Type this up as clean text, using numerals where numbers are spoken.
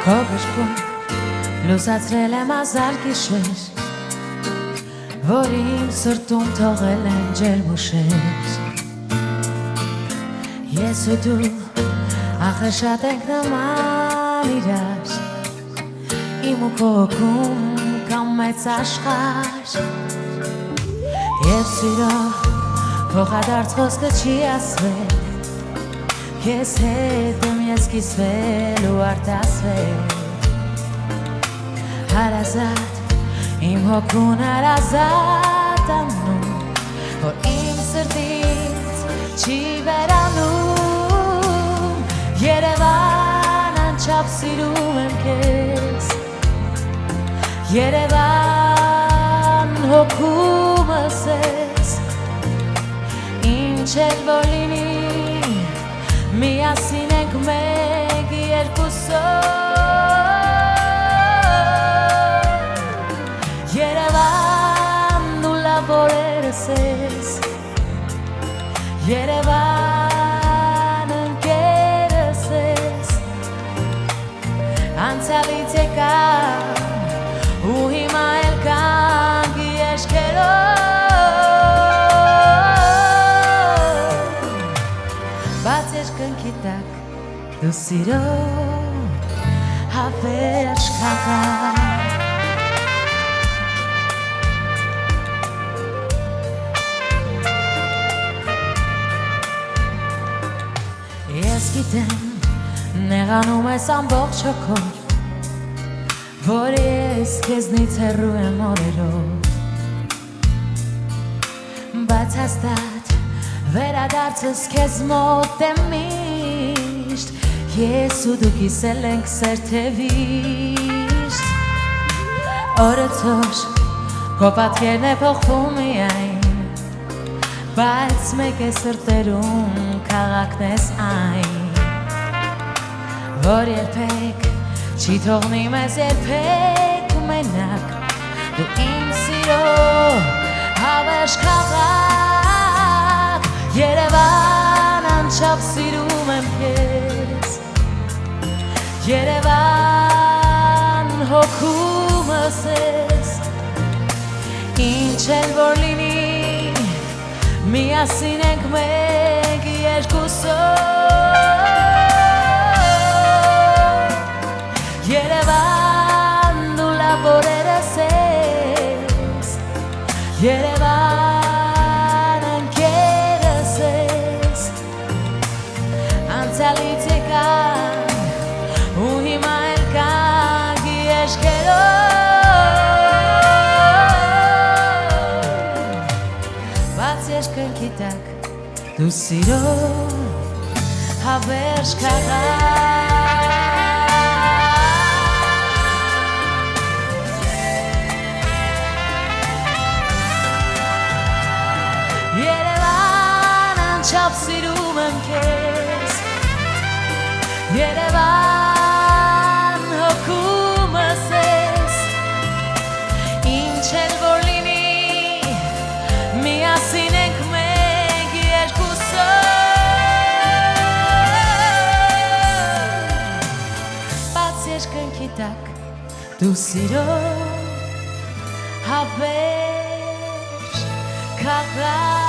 Քո գրքում լուսացրել եմ ազար գիշեր, որ իմ սրտում թողել են ջերմուշեր։ Ես ու դու ախր շատ ենք նման իրար, իմ ու քո հոգում կամ մեծ աշխարհ, և սիրո փոխադարձ խոսքը չի ասվել, ես հետ եմ ես կիսվել ու արտասվել։ Հարազատ իմ հոգուն հարազատ անում, որ իմ սրտից չի վերանում, Երևան անչափ սիրում եմ քեզ, Երևան հոգումս ես, ինչ էլ որ լինի միասին ենք մեկ երկուսով, Երևան ու լավ օրերս ես, Երևան ընկերս ես, անցյալից եկան ու հիմա էլ կանք եշքերով, բաց երկնքի տակ դու սիրո հավերժ քաղաք։ Ես գիտեմ նեղանում ես ամբողջ հոգով, որ ես քեզնից հեռու եմ օրերով, բայց հաստատ վերադարձս քեզ մոտ է միշտ, ես ու դու կիսել ենք սեր թե վիշտ, օրը ցոր քո պատկերն է փոխվում միայն, բայց մեկ է սրտերում քաղաքն ես այն, որ երբեք չի թողնի մեզ երբեք մենակ, դու իմ սիրո հավերժ քաղաք, Երևան անչափ սիրում եմ քեզ, Երևան հոգումս ես, ինչ էլ որ լինի միասին ենք մեկ երկուսով, Երևան ու լավ օրերս ես, Երևան ընկերս ես, անցյալից եկան ու հիմա էլ կանք եշքերով, բաց երկնքի տակ դու սիրո հավերժ քաղաք։ Երևան անչափ սիրում եմ քեզ, Երևան հոգումս ես, ինչ էլ որ լինի միասին ենք մեկ երկուսով, բաց երկնքի տակ դու սիրո հավերժ քաղաք։